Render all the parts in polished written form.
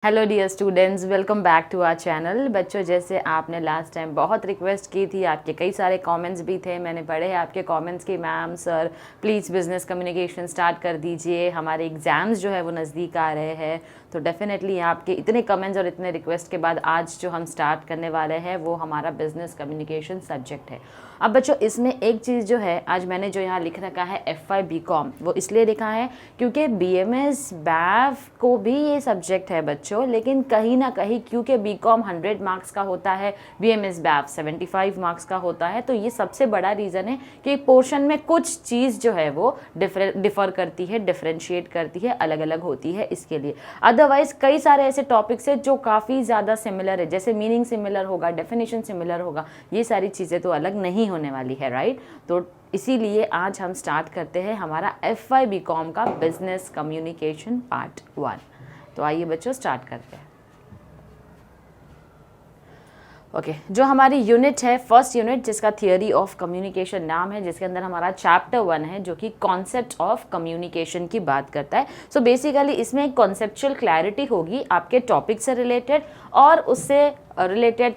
Hello dear students, welcome back to our channel. बच्चों, जैसे आपने लास्ट टाइम बहुत रिक्वेस्ट की थी, आपके कई सारे कमेंट्स भी थे, मैंने पढ़े हैं आपके कमेंट्स कि ma'am sir please business communication start कर दीजिए, हमारे एग्ज़ाम्स जो है वो नज़दीक आ रहे हैं। तो डेफिनेटली आपके इतने कमेंट्स और इतने रिक्वेस्ट के बाद आज जो हम स्टार्ट करने वाले हैं वो हमारा बिजनेस कम्युनिकेशन सब्जेक्ट है। अब बच्चों, इसमें एक चीज़ जो है, आज मैंने जो यहाँ लिख रखा है FY BCom, वो इसलिए लिखा है क्योंकि BMS BAV को भी ये सब्जेक्ट है बच्चों, लेकिन कहीं ना कहीं क्योंकि BCom 100 मार्क्स का होता है, BMS BAV 75 मार्क्स का होता है, तो ये सबसे बड़ा रीज़न है कि पोर्शन में कुछ चीज़ जो है वो डिफ़र करती है, डिफ्रेंशिएट करती है, अलग अलग होती है इसके लिए। अदरवाइज कई सारे ऐसे टॉपिक्स है जो काफ़ी ज़्यादा सिमिलर है, जैसे मीनिंग सिमिलर होगा, डेफिनेशन सिमिलर होगा, ये सारी चीज़ें तो अलग नहीं होने वाली है, राइट। तो इसीलिए आज हम स्टार्ट करते हैं हमारा FY BCom का बिजनेस कम्युनिकेशन पार्ट 1। तो आइए बच्चों स्टार्ट करते हैं। ओके, जो हमारी यूनिट है, फर्स्ट यूनिट, जिसका थियोरी ऑफ कम्युनिकेशन नाम है, जिसके अंदर हमारा चैप्टर 1 है जो कि कॉन्सेप्ट ऑफ कम्युनिकेशन की बात करता है। सो बेसिकली इसमें एक कॉन्सेप्चुअल क्लैरिटी होगी आपके टॉपिक से रिलेटेड, और उससे रिलेटेड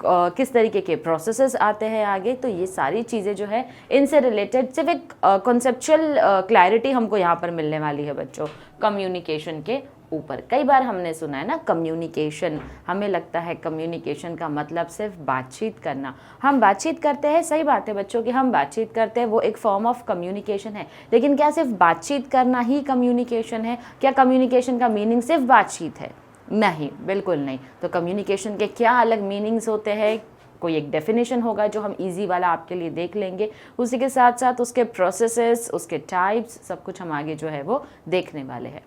किस तरीके के प्रोसेसेस आते हैं आगे, तो ये सारी चीज़ें जो है इनसे रिलेटेड सिर्फ एक कॉन्सेप्चुअल क्लैरिटी हमको यहाँ पर मिलने वाली है बच्चों कम्युनिकेशन के ऊपर। कई बार हमने सुना है ना कम्युनिकेशन, हमें लगता है कम्युनिकेशन का मतलब सिर्फ बातचीत करना। हम बातचीत करते हैं, सही बात है बच्चों कि हम बातचीत करते हैं, वो एक फॉर्म ऑफ कम्युनिकेशन है, लेकिन क्या सिर्फ बातचीत करना ही कम्युनिकेशन है? क्या कम्युनिकेशन का मीनिंग सिर्फ बातचीत है? नहीं, बिल्कुल नहीं। तो कम्युनिकेशन के क्या अलग मीनिंग्स होते हैं, कोई एक डेफिनेशन होगा जो हम इजी वाला आपके लिए देख लेंगे, उसी के साथ साथ उसके प्रोसेसेस, उसके टाइप्स, सब कुछ हम आगे जो है वो देखने वाले हैं।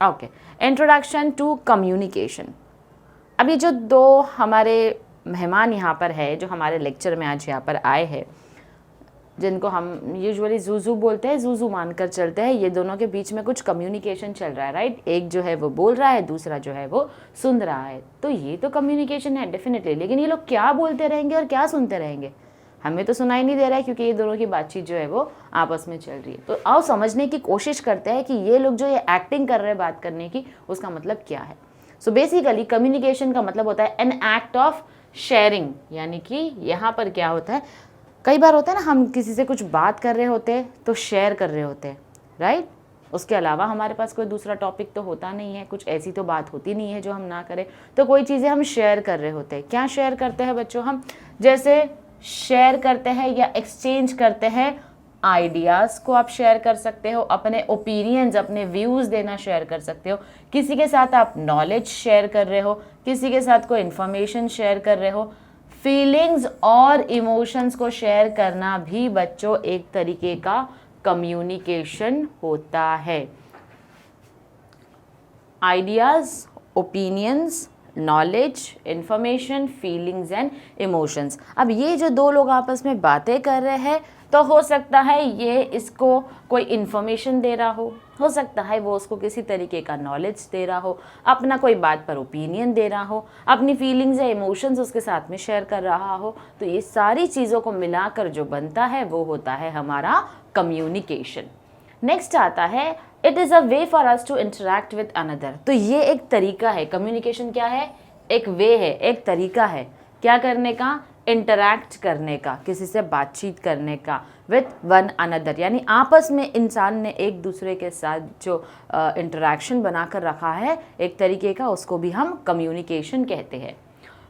Okay, introduction to communication. अभी जो दो हमारे मेहमान यहाँ पर है, जो हमारे लेक्चर में आज यहाँ पर आए हैं, जिनको हम यूजुअली जूजू बोलते हैं, जूजू मानकर चलते हैं, ये दोनों के बीच में कुछ कम्युनिकेशन चल रहा है, राइट। एक जो है वो बोल रहा है, दूसरा जो है वो सुन रहा है, तो ये तो कम्युनिकेशन है डेफिनेटली। लेकिन ये लोग क्या बोलते रहेंगे और क्या सुनते रहेंगे, हमें तो सुनाई नहीं दे रहा है, क्योंकि ये दोनों की बातचीत जो है वो आपस में चल रही है। तो आओ समझने की कोशिश करते हैं कि ये लोग जो ये एक्टिंग कर रहे हैं बात करने की, उसका मतलब क्या है। सो बेसिकली कम्युनिकेशन का मतलब होता है एन एक्ट ऑफ शेयरिंग, यानी कि यहाँ पर क्या होता है, कई बार होता है ना, हम किसी से कुछ बात कर रहे होते हैं तो शेयर कर रहे होते हैं, राइट। उसके अलावा हमारे पास कोई दूसरा टॉपिक तो होता नहीं है, कुछ ऐसी तो बात होती नहीं है जो हम ना करें, तो कोई चीज़ें हम शेयर कर रहे होते हैं। क्या शेयर करते हैं बच्चों हम? जैसे शेयर करते हैं या एक्सचेंज करते हैं आइडियाज़ को, आप शेयर कर सकते हो, अपने ओपिनियंस, अपने व्यूज़ देना शेयर कर सकते हो, किसी के साथ आप नॉलेज शेयर कर रहे हो, किसी के साथ कोई इन्फॉर्मेशन शेयर कर रहे हो, फीलिंग्स और इमोशंस को शेयर करना भी बच्चों एक तरीके का कम्युनिकेशन होता है। Ideas, opinions, knowledge, information, feelings and emotions. अब ये जो दो लोग आपस में बातें कर रहे हैं, तो हो सकता है ये इसको कोई इन्फॉर्मेशन दे रहा हो सकता है वो उसको किसी तरीके का नॉलेज दे रहा हो, अपना कोई बात पर ओपिनियन दे रहा हो, अपनी फीलिंग्स या इमोशंस उसके साथ में शेयर कर रहा हो। तो ये सारी चीज़ों को मिलाकर जो बनता है वो होता है हमारा कम्युनिकेशन। नेक्स्ट आता है, it is a way for us to interact with another. तो ये एक तरीका है, कम्युनिकेशन क्या है? एक वे है, एक तरीका है, क्या करने का? इंटरैक्ट करने का, किसी से बातचीत करने का, विथ वन अनदर, यानी आपस में इंसान ने एक दूसरे के साथ जो इंटरेक्शन बनाकर रखा है एक तरीके का, उसको भी हम कम्युनिकेशन कहते हैं।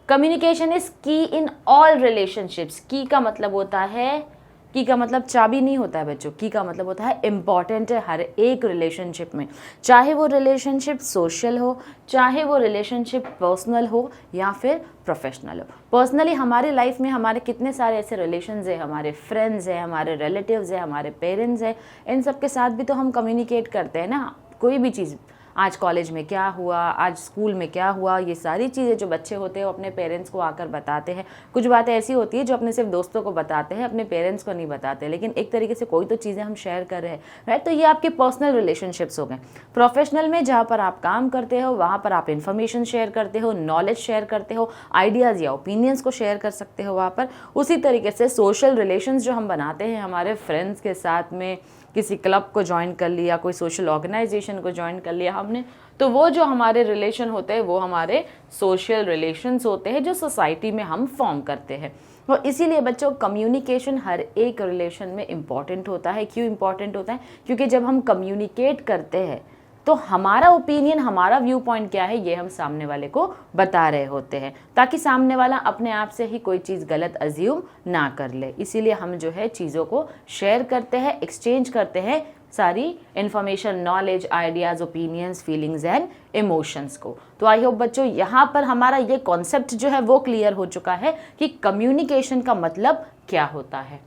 कम्युनिकेशन इज की इन ऑल रिलेशनशिप्स। की का मतलब होता है, की का मतलब चाबी नहीं होता है बच्चों, की का मतलब होता है इम्पॉर्टेंट है हर एक रिलेशनशिप में, चाहे वो रिलेशनशिप सोशल हो, चाहे वो रिलेशनशिप पर्सनल हो या फिर प्रोफेशनल हो। पर्सनली हमारी लाइफ में हमारे कितने सारे ऐसे रिलेशंस है, हमारे फ्रेंड्स हैं, हमारे रिलेटिव्स हैं, हमारे पेरेंट्स हैं, इन सब के साथ भी तो हम कम्युनिकेट करते हैं ना। कोई भी चीज़, आज कॉलेज में क्या हुआ, आज स्कूल में क्या हुआ, ये सारी चीज़ें जो बच्चे होते हैं वो अपने पेरेंट्स को आकर बताते हैं। कुछ बातें ऐसी होती है जो अपने सिर्फ दोस्तों को बताते हैं, अपने पेरेंट्स को नहीं बताते, लेकिन एक तरीके से कोई तो चीज़ें हम शेयर कर रहे हैं, राइट। तो ये आपके पर्सनल रिलेशनशिप्स हो गए। प्रोफेशनल में जहाँ पर आप काम करते हो वहाँ पर आप इन्फॉर्मेशन शेयर करते हो, नॉलेज शेयर करते हो, आइडियाज़ या ओपिनियंस को शेयर कर सकते हो वहाँ पर। उसी तरीके से सोशल रिलेशंस जो हम बनाते हैं हमारे फ्रेंड्स के साथ में, किसी क्लब को ज्वाइन कर लिया, कोई सोशल ऑर्गेनाइजेशन को ज्वाइन कर लिया हमने, तो वो जो हमारे रिलेशन होते हैं वो हमारे सोशल रिलेशंस होते हैं जो सोसाइटी में हम फॉर्म करते हैं। और इसीलिए बच्चों कम्युनिकेशन हर एक रिलेशन में इम्पॉर्टेंट होता है। क्यों इम्पॉर्टेंट होता है? क्योंकि जब हम कम्युनिकेट करते हैं तो हमारा ओपिनियन, हमारा व्यू पॉइंट क्या है ये हम सामने वाले को बता रहे होते हैं, ताकि सामने वाला अपने आप से ही कोई चीज़ गलत अज्यूम ना कर ले। इसीलिए हम जो है चीज़ों को शेयर करते हैं, एक्सचेंज करते हैं सारी information, knowledge, ideas, opinions, feelings and emotions को। तो आई होप बच्चों यहाँ पर हमारा ये कॉन्सेप्ट जो है वो क्लियर हो चुका है कि कम्युनिकेशन का मतलब क्या होता है।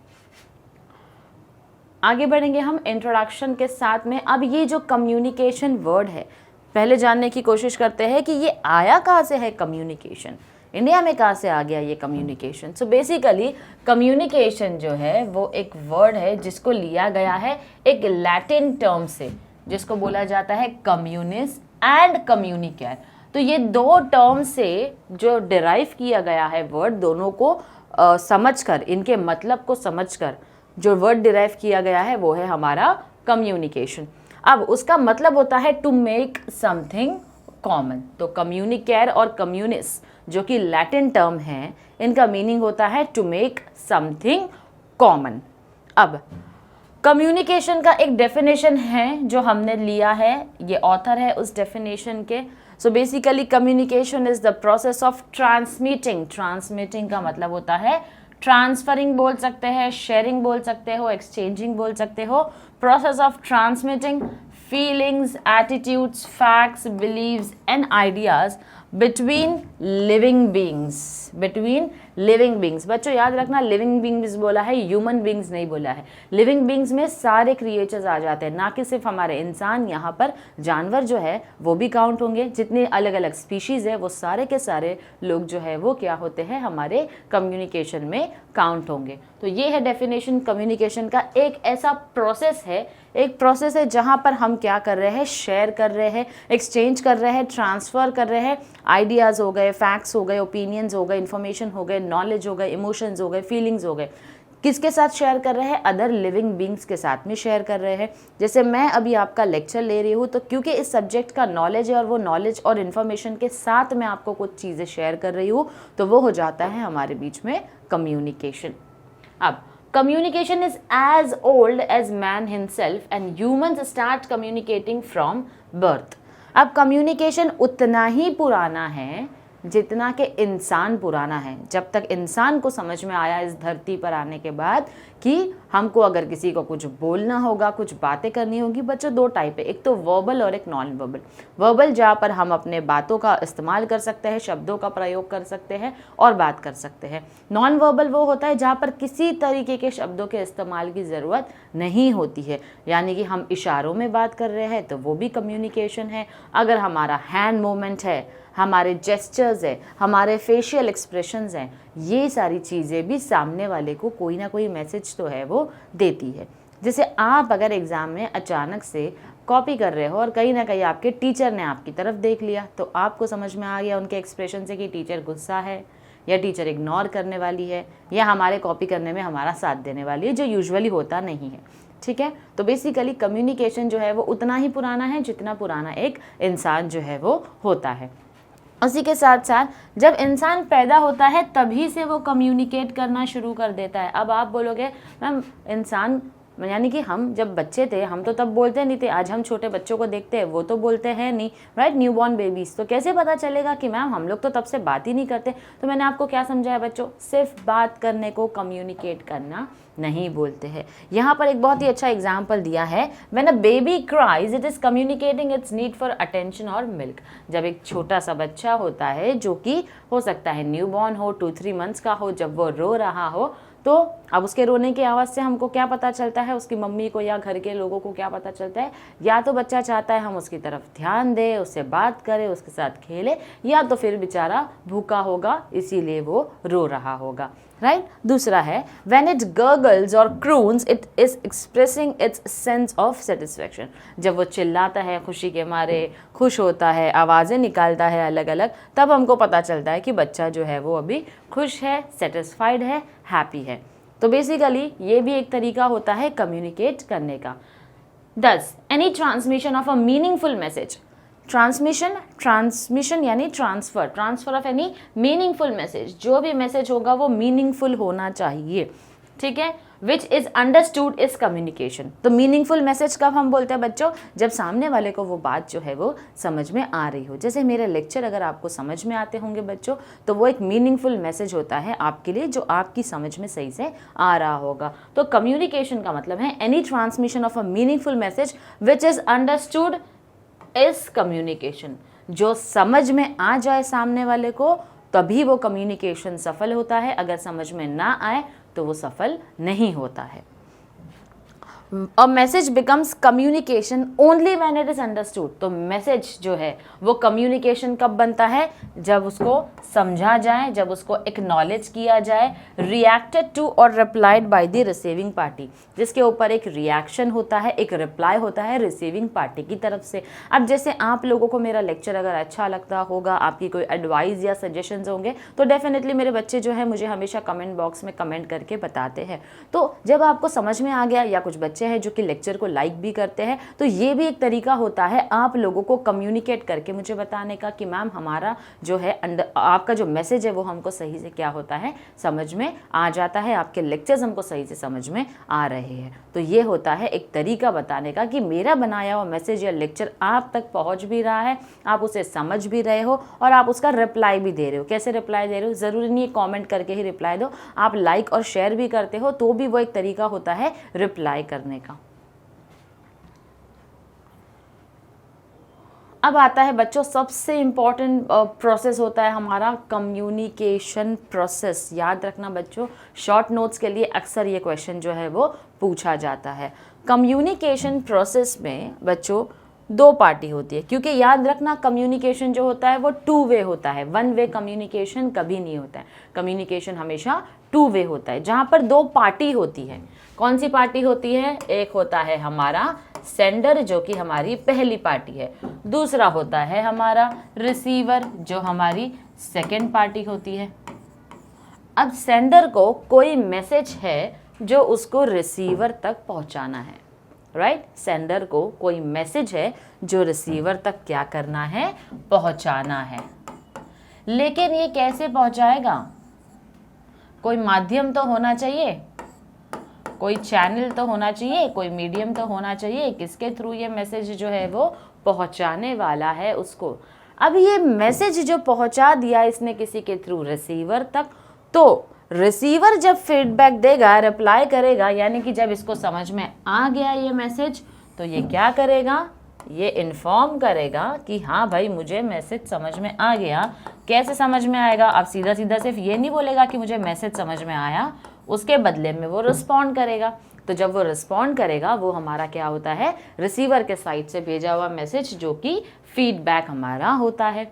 आगे बढ़ेंगे हम इंट्रोडक्शन के साथ में। अब ये जो कम्युनिकेशन वर्ड है पहले जानने की कोशिश करते हैं कि ये आया कहाँ से है। कम्युनिकेशन इंडिया में कहाँ से आ गया ये कम्युनिकेशन? सो बेसिकली कम्युनिकेशन जो है वो एक वर्ड है जिसको लिया गया है एक लैटिन टर्म से, जिसको बोला जाता है कम्युनिस एंड कम्युनिकेयर। तो ये दो टर्म से जो डिराइव किया गया है वर्ड, दोनों को समझकर, इनके मतलब को समझकर जो वर्ड डिराइव किया गया है वो है हमारा कम्युनिकेशन। अब उसका मतलब होता है टू मेक समथिंग कॉमन। तो कम्युनिकेयर और कम्युनिस जो कि लैटिन टर्म है, इनका मीनिंग होता है टू मेक समथिंग कॉमन। अब कम्युनिकेशन का एक डेफिनेशन है जो हमने लिया है, ये ऑथर है उस डेफिनेशन के। So basically communication is the process of transmitting. Transmitting का मतलब होता है ट्रांसफरिंग बोल सकते हैं, शेयरिंग बोल सकते हो, एक्सचेंजिंग बोल सकते हो। Process of transmitting feelings, attitudes, facts, beliefs and ideas between living beings. Between living beings, बच्चों याद रखना लिविंग बींग्स बोला है, ह्यूमन बींग्स नहीं बोला है। लिविंग बींग्स में सारे क्रिएचर्स आ जाते हैं, ना कि सिर्फ हमारे इंसान। यहाँ पर जानवर जो है वो भी काउंट होंगे, जितने अलग अलग स्पीशीज़ है वो सारे के सारे लोग जो है वो क्या होते हैं, हमारे कम्युनिकेशन में काउंट होंगे। तो ये है डेफिनेशन कम्युनिकेशन का। एक ऐसा प्रोसेस है, एक प्रोसेस है जहाँ पर हम क्या कर रहे हैं, शेयर कर रहे हैं, एक्सचेंज कर रहे हैं, ट्रांसफ़र कर रहे हैं। आइडियाज़ हो गए, फैक्ट्स हो गए, ओपिनियंस हो गए, इन्फॉर्मेशन हो गए, नॉलेज हो गए, इमोशंस हो गए, फीलिंग्स हो गए। किसके साथ शेयर कर रहे हैं? अदर लिविंग बींग्स के साथ में शेयर कर रहे हैं। जैसे मैं अभी आपका लेक्चर ले रही हूँ, तो क्योंकि इस सब्जेक्ट का नॉलेज है और वो नॉलेज और इन्फॉर्मेशन के साथ मैं आपको कुछ चीज़ें शेयर कर रही हूँ, तो वो हो जाता है हमारे बीच में कम्युनिकेशन। अब communication is as old as man himself and humans start communicating from birth. अब communication उतना ही पुराना है जितना कि इंसान पुराना है। जब तक इंसान को समझ में आया इस धरती पर आने के बाद कि हमको अगर किसी को कुछ बोलना होगा, कुछ बातें करनी होगी, बच्चों दो टाइप है, एक तो वर्बल और एक नॉन वर्बल। वर्बल जहाँ पर हम अपने बातों का इस्तेमाल कर सकते हैं, शब्दों का प्रयोग कर सकते हैं और बात कर सकते हैं। नॉन वर्बल वो होता है जहाँ पर किसी तरीके के शब्दों के इस्तेमाल की ज़रूरत नहीं होती है, यानी कि हम इशारों में बात कर रहे हैं तो वो भी कम्युनिकेशन है। अगर हमारा हैंड मूवमेंट है, हमारे जेस्चर्स है, हमारे फेशियल एक्सप्रेशंस हैं, ये सारी चीज़ें भी सामने वाले को कोई ना कोई मैसेज तो है वो देती है। जैसे आप अगर एग्ज़ाम में अचानक से कॉपी कर रहे हो और कहीं ना कहीं आपके टीचर ने आपकी तरफ देख लिया, तो आपको समझ में आ गया उनके एक्सप्रेशन से कि टीचर गुस्सा है या टीचर इग्नोर करने वाली है या हमारे कॉपी करने में हमारा साथ देने वाली है, जो यूजुअली होता नहीं है। ठीक है, तो बेसिकली कम्युनिकेशन जो है वो उतना ही पुराना है जितना पुराना एक इंसान जो है वो होता है। उसी के साथ साथ जब इंसान पैदा होता है तभी से वो कम्युनिकेट करना शुरू कर देता है। अब आप बोलोगे मैम इंसान यानी कि हम जब बच्चे थे हम तो तब बोलते नहीं थे, आज हम छोटे बच्चों को देखते हैं वो तो बोलते हैं नहीं, राइट, न्यूबॉर्न बेबीज़। तो कैसे पता चलेगा कि मैम हम लोग तो तब से बात ही नहीं करते। तो मैंने आपको क्या समझाया बच्चों, सिर्फ बात करने को कम्युनिकेट करना नहीं बोलते हैं। यहाँ पर एक बहुत ही अच्छा एग्जाम्पल दिया है, when a baby cries it is communicating it's need for attention और मिल्क। जब एक छोटा सा बच्चा होता है जो कि हो सकता है न्यूबॉर्न हो, 2-3 मंथ्स का हो, जब वो रो रहा हो, तो अब उसके रोने की आवाज़ से हमको क्या पता चलता है, उसकी मम्मी को या घर के लोगों को क्या पता चलता है, या तो बच्चा चाहता है हम उसकी तरफ ध्यान दें, उससे बात करें, उसके साथ खेलें, या तो फिर बेचारा भूखा होगा इसीलिए वो रो रहा होगा, राइट। दूसरा है व्हेन इट गर्गल्स और croons it is expressing its sense of satisfaction. जब वो चिल्लाता है खुशी के मारे, खुश होता है, आवाज़ें निकालता है अलग अलग, तब हमको पता चलता है कि बच्चा जो है वो अभी खुश है, सेटिस्फाइड है, हैप्पी है। तो बेसिकली ये भी एक तरीका होता है कम्युनिकेट करने का। Thus, any transmission of a meaningful message, transmission यानी transfer of any meaningful message, जो भी मैसेज होगा वो मीनिंगफुल होना चाहिए, ठीक है, which is understood is communication. तो मीनिंगफुल मैसेज कब हम बोलते हैं बच्चों, जब सामने वाले को वो बात जो है वो समझ में आ रही हो। जैसे मेरे लेक्चर अगर आपको समझ में आते होंगे बच्चों, तो वो एक मीनिंगफुल मैसेज होता है आपके लिए, जो आपकी समझ में सही से आ रहा होगा। तो कम्युनिकेशन का मतलब है any transmission of a meaningful message which is understood is communication. जो समझ में आ जाए सामने वाले को तभी वो कम्युनिकेशन सफल होता है, अगर समझ में ना आए तो वो सफल नहीं होता है। A message becomes communication only when it is understood. तो मैसेज जो है वो कम्युनिकेशन कब बनता है, जब उसको समझा जाए, जब उसको एक्नॉलेज किया जाए, रिएक्टेड टू और replied by the receiving party, जिसके ऊपर एक रिएक्शन होता है, एक रिप्लाई होता है रिसीविंग पार्टी की तरफ से। अब जैसे आप लोगों को मेरा लेक्चर अगर अच्छा लगता होगा, आपकी कोई एडवाइस या सजेशंस होंगे, तो डेफिनेटली मेरे बच्चे जो है मुझे हमेशा कमेंट बॉक्स में कमेंट करके बताते हैं। तो जब आपको समझ में आ गया, या कुछ बच्चे हैं जो कि लेक्चर को लाइक भी करते हैं, तो ये भी एक तरीका होता है आप लोगों को कम्युनिकेट करके मुझे बताने का कि मैम हमारा जो है आपका जो मैसेज है वो हमको सही से क्या होता है, समझ में आ जाता है, आपके लेक्चर्स हमको सही से समझ में आ रहे हैं। तो ये होता है एक तरीका बताने का कि मेरा बनाया हुआ मैसेज या लेक्चर आप तक पहुंच भी रहा है, आप उसे समझ भी रहे हो और आप उसका रिप्लाई भी दे रहे हो। कैसे रिप्लाई दे रहे हो, ज़रूरी नहीं है कॉमेंट करके ही रिप्लाई दो, आप लाइक और शेयर भी करते हो तो भी वो एक तरीका होता है रिप्लाई करने का। अब आता है बच्चों सबसे इम्पॉर्टेंट प्रोसेस होता है हमारा कम्युनिकेशन प्रोसेस। याद रखना बच्चों, शॉर्ट नोट्स के लिए अक्सर ये क्वेश्चन जो है वो पूछा जाता है। कम्युनिकेशन प्रोसेस में बच्चों दो पार्टी होती है, क्योंकि याद रखना कम्युनिकेशन जो होता है वो टू वे होता है, वन वे कम्युनिकेशन कभी नहीं होता है। कम्युनिकेशन हमेशा टू वे होता है, जहाँ पर दो पार्टी होती है। कौन सी पार्टी होती है, एक होता है हमारा सेंडर जो कि हमारी पहली पार्टी है, दूसरा होता है हमारा रिसीवर जो हमारी सेकेंड पार्टी होती है। अब सेंडर को कोई मैसेज है जो उसको रिसीवर तक पहुंचाना है, राइट। सेंडर को कोई मैसेज है जो रिसीवर तक क्या करना है, पहुंचाना है। लेकिन ये कैसे पहुंचाएगा, कोई माध्यम तो होना चाहिए, कोई चैनल तो होना चाहिए, कोई मीडियम तो होना चाहिए, किसके थ्रू ये मैसेज जो है वो पहुंचाने वाला है उसको। अब ये मैसेज जो पहुंचा दिया इसने किसी के थ्रू रिसीवर तक, तो रिसीवर जब फीडबैक देगा, रिप्लाई करेगा, यानी कि जब इसको समझ में आ गया ये मैसेज, तो ये क्या करेगा, ये इन्फॉर्म करेगा कि हाँ भाई मुझे मैसेज समझ में आ गया। कैसे समझ में आएगा, अब सीधा सीधा सिर्फ ये नहीं बोलेगा कि मुझे मैसेज समझ में आया, उसके बदले में वो रिस्पॉन्ड करेगा। तो जब वो रिस्पॉन्ड करेगा वो हमारा क्या होता है, रिसीवर के साइड से भेजा हुआ मैसेज जो कि फीडबैक हमारा होता है।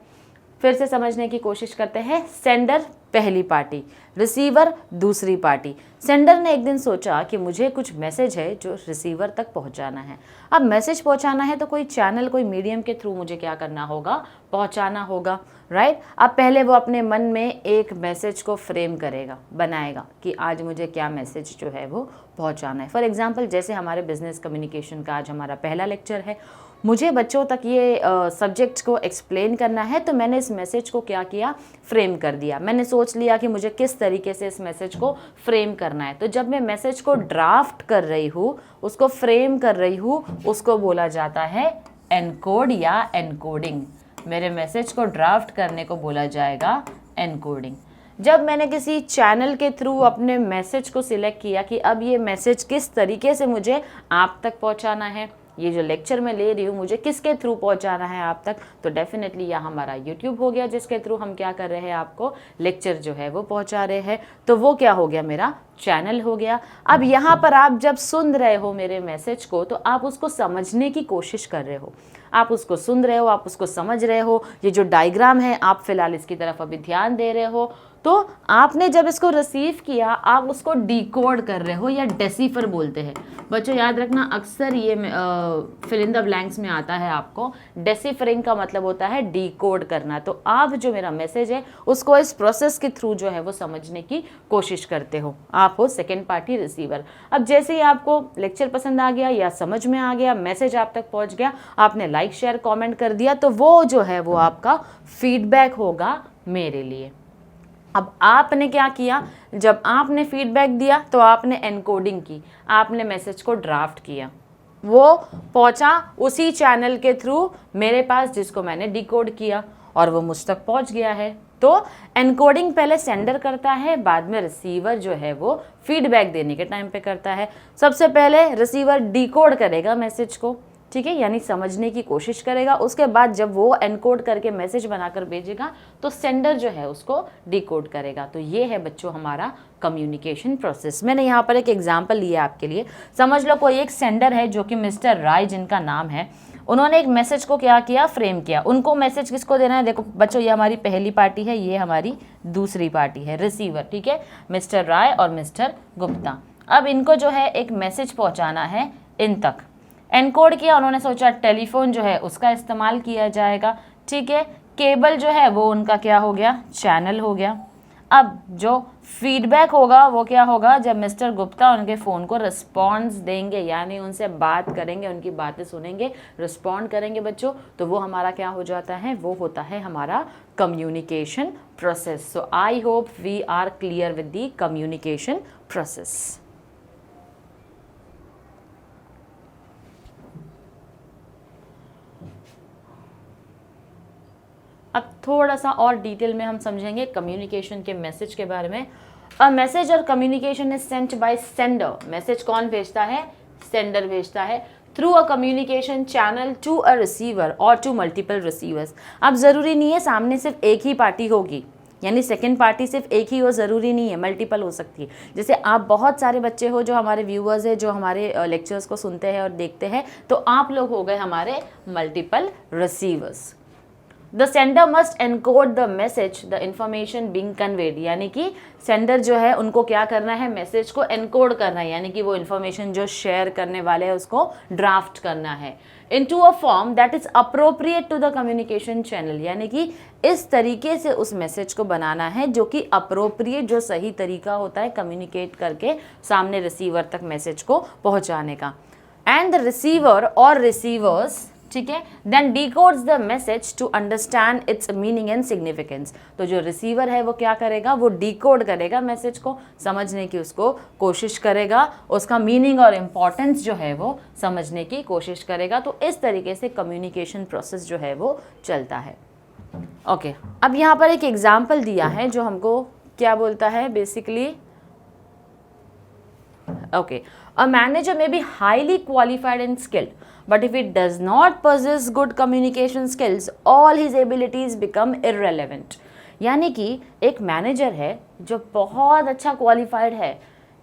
फिर से समझने की कोशिश करते हैं। सेंडर पहली पार्टी, रिसीवर दूसरी पार्टी। सेंडर ने एक दिन सोचा कि मुझे कुछ मैसेज है जो रिसीवर तक पहुंचाना है। अब मैसेज पहुंचाना है तो कोई चैनल, कोई मीडियम के थ्रू मुझे क्या करना होगा, पहुंचाना होगा, राइट। अब पहले वो अपने मन में एक मैसेज को फ्रेम करेगा, बनाएगा कि आज मुझे क्या मैसेज जो है वो पहुंचाना है। फॉर एग्जांपल जैसे हमारे बिजनेस कम्युनिकेशन का आज हमारा पहला लेक्चर है, मुझे बच्चों तक ये सब्जेक्ट को एक्सप्लेन करना है, तो मैंने इस मैसेज को क्या किया, फ्रेम कर दिया। मैंने सोच लिया कि मुझे किस तरीके से इस मैसेज को फ्रेम करना है। तो जब मैं मैसेज को ड्राफ्ट कर रही हूँ, उसको फ्रेम कर रही हूँ, उसको बोला जाता है एनकोड या एनकोडिंग। मेरे मैसेज को ड्राफ्ट करने को बोला जाएगा एनकोडिंग। जब मैंने किसी चैनल के थ्रू अपने मैसेज को सिलेक्ट किया कि अब ये मैसेज किस तरीके से मुझे आप तक पहुंचाना है, ये जो लेक्चर मैं ले रही हूँ मुझे किसके थ्रू पहुंचाना है आप तक, तो डेफिनेटली यह हमारा यूट्यूब हो गया जिसके थ्रू हम क्या कर रहे हैं, आपको लेक्चर जो है वो पहुंचा रहे हैं। तो वो क्या हो गया, मेरा चैनल हो गया। अब यहाँ पर आप जब सुन रहे हो मेरे मैसेज को, तो आप उसको समझने की कोशिश कर रहे हो, आप उसको सुन रहे हो, आप उसको समझ रहे हो। ये जो डायग्राम है आप फिलहाल इसकी तरफ अभी ध्यान दे रहे हो, तो आपने जब इसको रिसीव किया आप उसको डिकोड कर रहे हो या डेसिफर बोलते हैं बच्चों, याद रखना अक्सर ये फिल इन द ब्लैंक्स में आता है आपको। डेसिफरिंग का मतलब होता है डिकोड करना। तो आप जो मेरा मैसेज है उसको इस प्रोसेस के थ्रू जो है वो समझने की कोशिश करते हो, आप हो सेकेंड पार्टी रिसीवर। अब जैसे ही आपको लेक्चर पसंद आ गया या समझ में आ गया, मैसेज आप तक पहुंच गया, आपने लाइक शेयर कमेंट कर दिया, तो वो जो है वो आपका फीडबैक होगा मेरे लिए। अब आपने क्या किया, जब आपने फीडबैक दिया तो आपने एनकोडिंग की, आपने मैसेज को ड्राफ्ट किया, वो पहुंचा उसी चैनल के थ्रू मेरे पास जिसको मैंने डिकोड किया और वो मुझ तक पहुंच गया है। तो एनकोडिंग पहले सेंडर करता है, बाद में रिसीवर जो है वो फीडबैक देने के टाइम पे करता है। सबसे पहले रिसीवर डिकोड करेगा मैसेज को, ठीक है, यानी समझने की कोशिश करेगा। उसके बाद जब वो एनकोड करके मैसेज बनाकर भेजेगा तो सेंडर जो है उसको डिकोड करेगा। तो ये है बच्चों हमारा कम्युनिकेशन प्रोसेस। मैंने यहाँ पर एक एग्जांपल लिया आपके लिए। समझ लो कोई एक सेंडर है जो कि मिस्टर राय जिनका नाम है, उन्होंने एक मैसेज को क्या किया, फ्रेम किया। उनको मैसेज किसको देना है, देखो बच्चों ये हमारी पहली पार्टी है, ये हमारी दूसरी पार्टी है, रिसीवर, ठीक है, मिस्टर राय और मिस्टर गुप्ता। अब इनको जो है एक मैसेज पहुँचाना है इन तक। एनकोड किया उन्होंने, सोचा टेलीफोन जो है उसका इस्तेमाल किया जाएगा, ठीक है, केबल जो है वो उनका क्या हो गया, चैनल हो गया। अब जो फीडबैक होगा वो क्या होगा, जब मिस्टर गुप्ता उनके फ़ोन को रिस्पॉन्स देंगे, यानी उनसे बात करेंगे, उनकी बातें सुनेंगे, रिस्पॉन्ड करेंगे बच्चों, तो वो हमारा क्या हो जाता है, वो होता है हमारा communication process. So I hope we are clear with the communication process. अब थोड़ा सा और डिटेल में हम समझेंगे कम्युनिकेशन के मैसेज के बारे में। अ मैसेज और communication is sent by sender. Message कौन भेजता है, सेंडर भेजता है, through a communication channel to a receiver और टू मल्टीपल रिसीवर्स। अब ज़रूरी नहीं है सामने सिर्फ एक ही पार्टी होगी, यानी सेकेंड पार्टी सिर्फ एक ही हो, ज़रूरी नहीं है, मल्टीपल हो सकती है। जैसे आप बहुत सारे बच्चे हो जो हमारे व्यूअर्स है, जो हमारे लेक्चर्स को सुनते हैं और देखते हैं, तो आप लोग हो गए हमारे multiple receivers. The sender must encode the message the information being conveyed, यानी कि सेंडर जो है उनको क्या करना है, मैसेज को एनकोड करना है, यानी कि वो इन्फॉर्मेशन जो शेयर करने वाले हैं उसको ड्राफ्ट करना है into a form that is appropriate to the communication channel, यानी कि इस तरीके से उस मैसेज को बनाना है जो कि अप्रोप्रिएट, जो सही तरीका होता है कम्युनिकेट करके सामने रिसीवर तक मैसेज को पहुंचाने का। एंड द रिसीवर और रिसीवर्स, ठीक है, then decodes the message to understand its meaning and significance. तो जो रिसीवर है वो क्या करेगा, वो डिकोड करेगा मैसेज को, समझने की उसको कोशिश करेगा, उसका मीनिंग और इम्पॉर्टेंस जो है वो समझने की कोशिश करेगा। तो इस तरीके से कम्युनिकेशन प्रोसेस जो है वो चलता है। ओके, अब यहाँ पर एक एग्जाम्पल दिया है जो हमको क्या बोलता है basically, okay, a manager may be highly qualified and skilled, but if he does not possess good communication skills, all his abilities become irrelevant। यानी कि एक मैनेजर है जो बहुत अच्छा क्वालिफाइड है,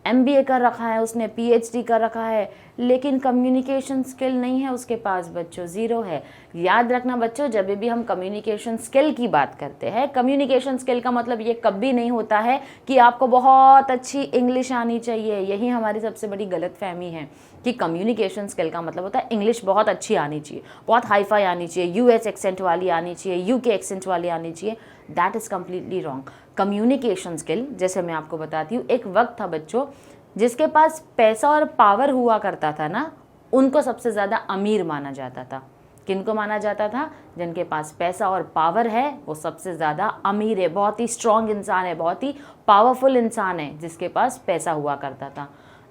MBA कर रखा है उसने, PhD कर रखा है, लेकिन कम्युनिकेशन स्किल नहीं है उसके पास बच्चों, ज़ीरो है। याद रखना बच्चों, जब भी हम कम्युनिकेशन स्किल की बात करते हैं, कम्युनिकेशन स्किल का मतलब ये कभी नहीं होता है कि आपको बहुत अच्छी इंग्लिश आनी चाहिए। यही हमारी सबसे बड़ी गलतफहमी है कि कम्युनिकेशन स्किल का मतलब होता है इंग्लिश बहुत अच्छी आनी चाहिए, बहुत हाई फाई आनी चाहिए, US एक्सेंट वाली आनी चाहिए, UK एक्सेंट वाली आनी चाहिए। That is completely wrong. Communication skill, जैसे मैं आपको बताती हूँ, एक वक्त था बच्चों जिसके पास पैसा और पावर हुआ करता था ना, उनको सबसे ज़्यादा अमीर माना जाता था। किनको माना जाता था, जिनके पास पैसा और पावर है वो सबसे ज़्यादा अमीर है, बहुत ही स्ट्रॉन्ग इंसान है, बहुत ही पावरफुल इंसान है जिसके पास पैसा हुआ करता था।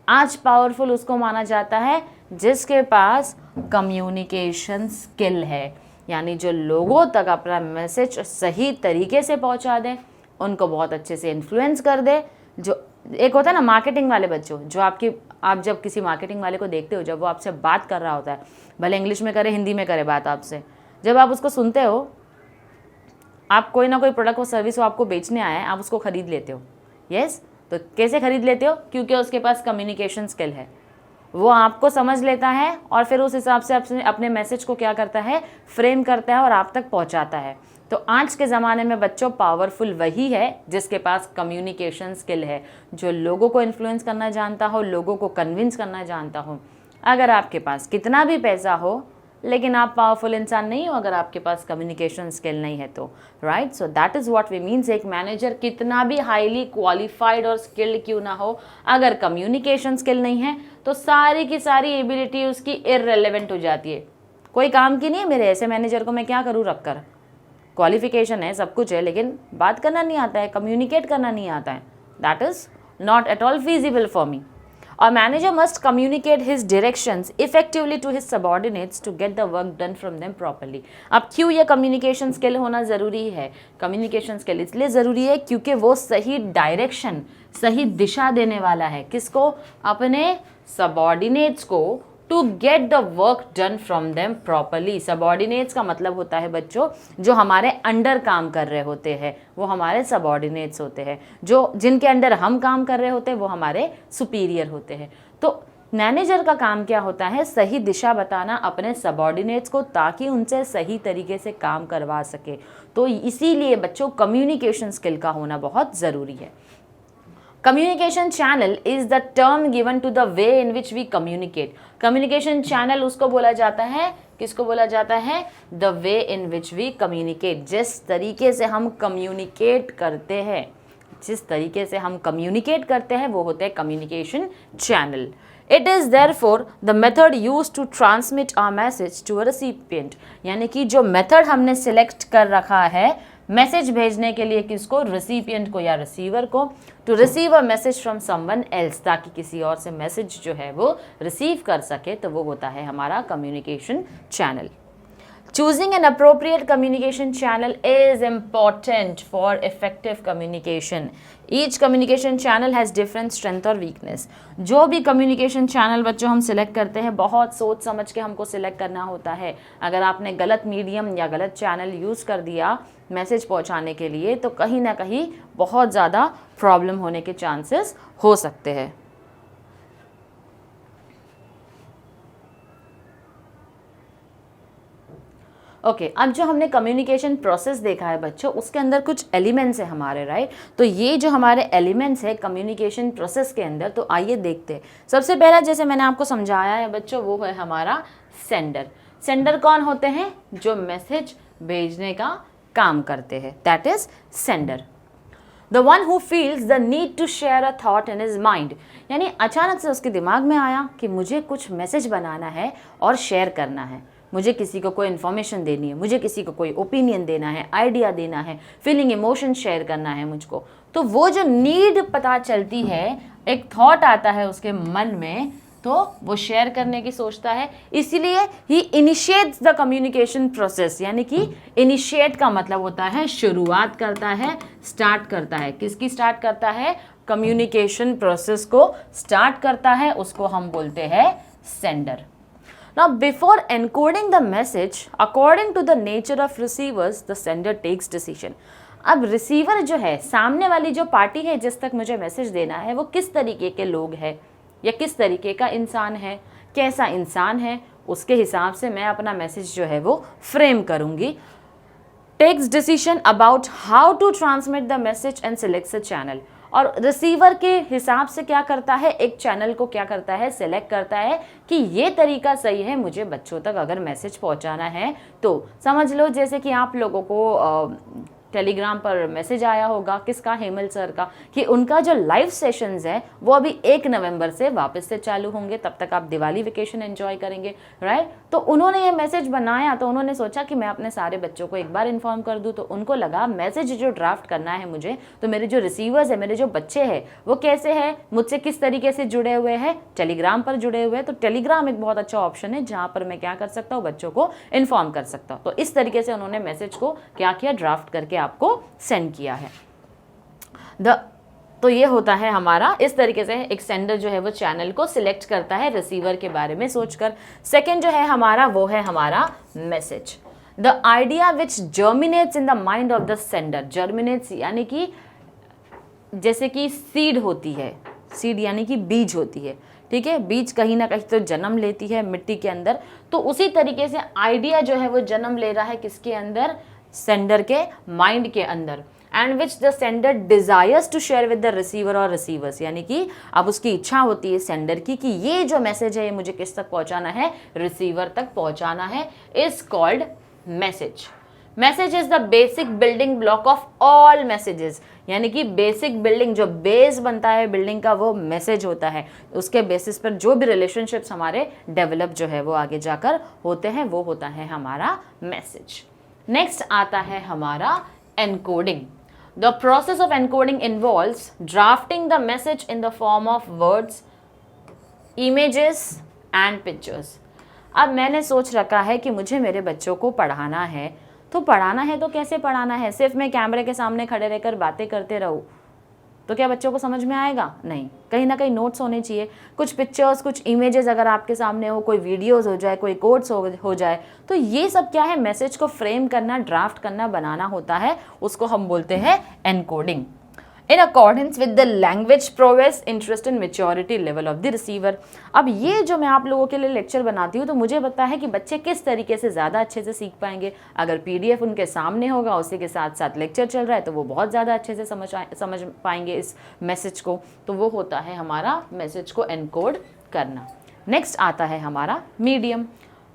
आज पावरफुल उसको माना जाता है जिसके पास कम्युनिकेशन स्किल है, यानी जो लोगों तक अपना मैसेज सही तरीके से पहुंचा दे, उनको बहुत अच्छे से इन्फ्लुएंस कर दे। जो एक होता है ना मार्केटिंग वाले बच्चों, जो आप जब किसी मार्केटिंग वाले को देखते हो, जब वो आपसे बात कर रहा होता है, भले इंग्लिश में करे हिंदी में करे बात आपसे, जब आप उसको सुनते हो, आप कोई ना कोई प्रोडक्ट और सर्विस वो आपको बेचने आया है, आप उसको खरीद लेते हो। यस, तो कैसे खरीद लेते हो, क्योंकि उसके पास कम्युनिकेशन स्किल है, वो आपको समझ लेता है और फिर उस हिसाब से अपने मैसेज को क्या करता है, फ्रेम करता है और आप तक पहुंचाता है। तो आज के ज़माने में बच्चों पावरफुल वही है जिसके पास कम्युनिकेशन स्किल है, जो लोगों को इन्फ्लुएंस करना जानता हो, लोगों को कन्विंस करना जानता हो। अगर आपके पास कितना भी पैसा हो लेकिन आप पावरफुल इंसान नहीं हो अगर आपके पास कम्युनिकेशन स्किल नहीं है तो, right. So that is what we means, एक मैनेजर कितना भी हाईली क्वालिफाइड और स्किल्ड क्यों ना हो, अगर कम्युनिकेशन स्किल नहीं है तो सारी की सारी एबिलिटी उसकी इररिलेवेंट हो जाती है, कोई काम की नहीं है। मेरे ऐसे मैनेजर को मैं क्या करूँ रख कर, क्वालिफिकेशन है, सब कुछ है, लेकिन बात करना नहीं आता है, कम्युनिकेट करना नहीं आता है, that is not at all feasible for me. A manager must communicate his directions effectively to his subordinates to get the work done from them properly. अब क्यों ये कम्युनिकेशन स्किल होना ज़रूरी है? कम्युनिकेशन स्किल इसलिए ज़रूरी है क्योंकि वो सही डायरेक्शन, सही दिशा देने वाला है, किसको? अपने सबॉर्डिनेट्स को, to get the work done from them properly. Subordinates का मतलब होता है बच्चों जो हमारे अंडर काम कर रहे होते हैं वो हमारे सबॉर्डिनेट्स होते हैं, जो जिनके अंडर हम काम कर रहे होते हैं वो हमारे सुपीरियर होते हैं। तो मैनेजर का काम क्या होता है? सही दिशा बताना अपने सबॉर्डिनेट्स को ताकि उनसे सही तरीके से काम करवा सके। तो इसीलिए बच्चों कम्युनिकेशन स्किल का होना बहुत ज़रूरी है। Communication channel is the term given to the way in which we communicate. Communication channel उसको बोला जाता है, किसको बोला जाता है? The way in which we communicate, जिस तरीके से हम कम्युनिकेट करते हैं, जिस तरीके से हम कम्युनिकेट करते हैं वो होते हैं communication channel. It is therefore the method use to transmit our message to a recipient, यानी कि जो मेथड हमने सिलेक्ट कर रखा है मैसेज भेजने के लिए, किसको? रिसिपिएंट को या रिसीवर को, to receive a message from someone else, ताकि किसी और से मैसेज जो है वो रिसीव कर सके, तो वो होता है हमारा communication channel. Choosing an appropriate communication channel is important for effective communication. Each communication channel has different strength और weakness. जो भी communication channel बच्चों हम select करते हैं बहुत सोच समझ के हमको select करना होता है। अगर आपने गलत मीडियम या गलत चैनल यूज़ कर दिया मैसेज पहुंचाने के लिए तो कहीं ना कहीं बहुत ज़्यादा प्रॉब्लम होने के चांसेस हो सकते हैं। ओके अब जो हमने कम्युनिकेशन प्रोसेस देखा है बच्चों, उसके अंदर कुछ एलिमेंट्स है हमारे, राइट। तो ये जो हमारे एलिमेंट्स है कम्युनिकेशन प्रोसेस के अंदर, तो आइए देखते हैं। सबसे पहला जैसे मैंने आपको समझाया है बच्चों, वो है हमारा सेंडर। सेंडर कौन होते हैं? जो मैसेज भेजने का काम करते हैं, that is sender. The one who feels the need to share a thought in his mind, यानी अचानक से उसके दिमाग में आया कि मुझे कुछ मैसेज बनाना है और शेयर करना है, मुझे किसी को कोई इन्फॉर्मेशन देनी है, मुझे किसी को कोई ओपिनियन देना है, आइडिया देना है, फीलिंग इमोशन शेयर करना है मुझको। तो वो जो नीड पता चलती है, एक थॉट आता है उसके मन में, तो वो शेयर करने की सोचता है, इसीलिए ही इनिशिएट्स द कम्युनिकेशन प्रोसेस। यानी कि इनिशिएट का मतलब होता है शुरुआत करता है, स्टार्ट करता है। किसकी स्टार्ट करता है? कम्युनिकेशन प्रोसेस को स्टार्ट करता है, उसको हम बोलते हैं sender. Now, before encoding the message, according to the nature of receivers, the sender takes decision. अब रिसीवर जो है, सामने वाली जो पार्टी है जिस तक मुझे मैसेज देना है, वो किस तरीके के लोग हैं या किस तरीके का इंसान है, कैसा इंसान है, उसके हिसाब से मैं अपना मैसेज जो है वो फ्रेम करूँगी। Takes decision about how to transmit the message and selects a channel. और रिसीवर के हिसाब से क्या करता है? एक चैनल को क्या करता है? सेलेक्ट करता है कि ये तरीका सही है मुझे बच्चों तक अगर मैसेज पहुंचाना है। तो समझ लो जैसे कि आप लोगों को टेलीग्राम पर मैसेज आया होगा, किसका? हेमल सर का, कि उनका जो लाइव सेशंस है वो अभी 1 नवंबर से वापस से चालू होंगे, तब तक आप दिवाली वेकेशन एंजॉय करेंगे, राइट। तो उन्होंने ये मैसेज बनाया, तो उन्होंने सोचा कि मैं अपने सारे बच्चों को एक बार इन्फॉर्म कर दूं। तो उनको लगा मैसेज जो ड्राफ्ट करना है मुझे, तो मेरे जो रिसीवर्स है, मेरे जो बच्चे हैं, वो कैसे हैं, मुझसे किस तरीके से जुड़े हुए हैं? टेलीग्राम पर जुड़े हुए हैं। तो टेलीग्राम एक बहुत अच्छा ऑप्शन है जहाँ पर मैं क्या कर सकता हूँ? बच्चों को इन्फॉर्म कर सकता हूँ। तो इस तरीके से उन्होंने मैसेज को क्या किया? ड्राफ्ट करके आपको सेंड किया है। तो ये होता है हमारा, इस तरीके से एक सेंडर जो है वो चैनल को सिलेक्ट करता है रिसीवर के बारे में सोचकर। सेकंड जो है हमारा, वो है हमारा message. The idea which germinates in the mind of the sender. Germinates यानी कि जैसे कि सीड होती है, सीड यानी कि बीज होती है, ठीक है, बीज कहीं ना कहीं तो जन्म लेती है मिट्टी के अंदर, तो उसी तरीके से आइडिया जो है वो जन्म ले रहा है किसके अंदर, सेंडर के माइंड के अंदर, and which the sender desires to share with the receiver और रिसीवर्स, यानी कि अब उसकी इच्छा होती है सेंडर की कि ये जो मैसेज है ये मुझे किस तक पहुंचाना है, रिसीवर तक पहुंचाना है, is called message. Message is the basic building block of all messages, यानी कि बेसिक बिल्डिंग, जो बेस बनता है बिल्डिंग का वो मैसेज होता है, उसके बेसिस पर जो भी रिलेशनशिप्स हमारे डेवलप जो है वो आगे जाकर होते हैं वो होता है हमारा मैसेज। नेक्स्ट आता है हमारा encoding. The process of encoding involves drafting the message in the form of words, images and pictures. अब मैंने सोच रखा है कि मुझे मेरे बच्चों को पढ़ाना है, तो पढ़ाना है तो कैसे पढ़ाना है, सिर्फ मैं कैमरे के सामने खड़े रहकर बातें करते रहूँ तो क्या बच्चों को समझ में आएगा? नहीं, कहीं ना कहीं नोट्स होने चाहिए, कुछ पिक्चर्स, कुछ इमेजेस अगर आपके सामने हो, कोई वीडियोस हो जाए, कोई कोड्स हो जाए, तो ये सब क्या है, मैसेज को फ्रेम करना, ड्राफ्ट करना, बनाना होता है, उसको हम बोलते हैं encoding. In accordance with the language progress, interest and maturity level of the receiver. अब ये जो मैं आप लोगों के लिए लेक्चर बनाती हूँ तो मुझे पता है कि बच्चे किस तरीके से ज़्यादा अच्छे से सीख पाएंगे। अगर पीडीएफ उनके सामने होगा, उसी के साथ साथ लेक्चर चल रहा है, तो वो बहुत ज़्यादा अच्छे से समझ पाएंगे इस मैसेज को, तो वो होता है हमारा मैसेज को एनकोड करना। नेक्स्ट आता है हमारा medium.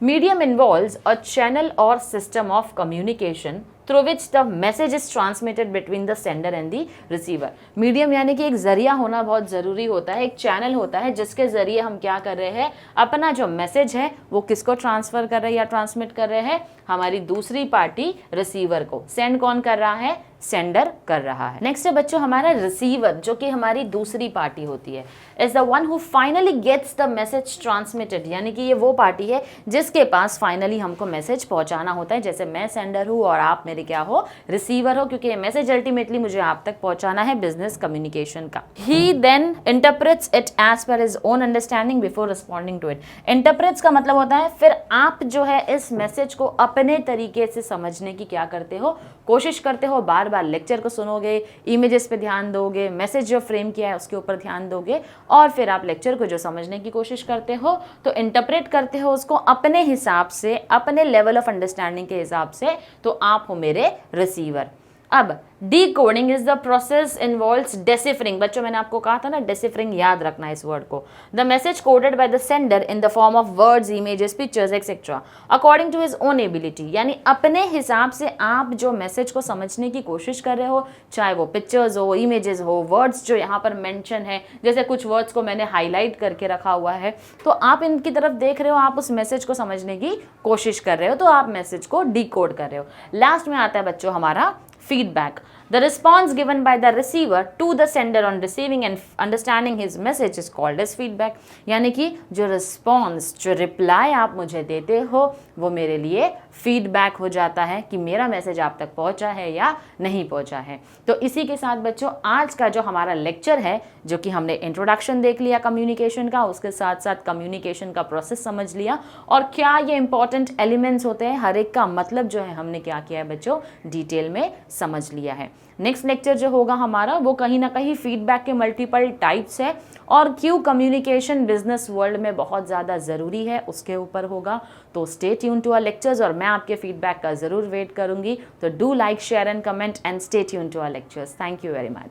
Medium involves a channel और system of communication through which the message is transmitted between the sender and the receiver। Medium यानी कि एक जरिया होना बहुत ज़रूरी होता है, एक चैनल होता है जिसके ज़रिए हम क्या कर रहे हैं, अपना जो मैसेज है वो किसको ट्रांसफ़र कर रहे हैं या ट्रांसमिट कर रहे हैं, हमारी दूसरी पार्टी रिसीवर को। सेंड कौन कर रहा है, सेंडर कर रहा है। नेक्स्ट है बच्चों हमारा रिसीवर, जो कि हमारी दूसरी पार्टी होती है, is the one who finally gets the message transmitted, यानी कि ये वो पार्टी है जिसके पास फाइनली हमको मैसेज पहुंचाना होता है। जैसे मैं सेंडर हूँ और आप मेरे क्या हो, रिसीवर हो, क्योंकि ये मैसेज अल्टीमेटली मुझे आप तक पहुंचाना है बिजनेस कम्युनिकेशन का। He then interprets it as per his own understanding before responding to it. Interprets का मतलब होता है फिर आप जो है इस मैसेज को अपने तरीके से समझने की क्या करते हो, कोशिश करते हो, बार बार लेक्चर को सुनोगे, इमेजेस पे ध्यान दोगे, मैसेज जो फ्रेम किया है उसके ऊपर ध्यान दोगे, और फिर आप लेक्चर को जो समझने की कोशिश करते हो तो इंटरप्रेट करते हो उसको अपने हिसाब से, अपने लेवल ऑफ अंडरस्टैंडिंग के हिसाब से, तो आप हो मेरे रिसीवर। अब decoding is the process involves deciphering. बच्चों मैंने आपको कहा था ना, डेसिफरिंग याद रखना इस वर्ड को। The message coded by the sender in the form of words, images, pictures etcetera according to his own ability, यानी अपने हिसाब से आप जो मैसेज को समझने की कोशिश कर रहे हो, चाहे वो पिक्चर्स हो, इमेजेस हो, वर्ड्स जो यहाँ पर मेंशन है, जैसे कुछ वर्ड्स को मैंने हाईलाइट करके रखा हुआ है, तो आप इनकी तरफ देख रहे हो, आप उस मैसेज को समझने की कोशिश कर रहे हो, तो आप मैसेज को डिकोड कर रहे हो। लास्ट में आता है बच्चों हमारा feedback. The response given by the receiver to the sender on receiving and understanding his message is called as feedback। यानी कि जो रिस्पॉन्स, जो रिप्लाई आप मुझे देते हो वो मेरे लिए फीडबैक हो जाता है कि मेरा मैसेज आप तक पहुंचा है या नहीं पहुंचा है। तो इसी के साथ बच्चों आज का जो हमारा लेक्चर है, जो कि हमने इंट्रोडक्शन देख लिया कम्युनिकेशन का, उसके साथ साथ कम्युनिकेशन का प्रोसेस समझ लिया और क्या ये इंपॉर्टेंट एलिमेंट्स होते हैं, हर एक का मतलब जो है हमने क्या किया है बच्चों, डिटेल में समझ लिया है। नेक्स्ट लेक्चर जो होगा हमारा वो कहीं ना कहीं फीडबैक के मल्टीपल टाइप्स है और क्यों कम्युनिकेशन बिजनेस वर्ल्ड में बहुत ज़्यादा ज़रूरी है उसके ऊपर होगा। तो stay tune to our lectures और मैं आपके फीडबैक का ज़रूर वेट करूंगी। तो do like, share and comment and stay tune to our lectures. Thank you very much.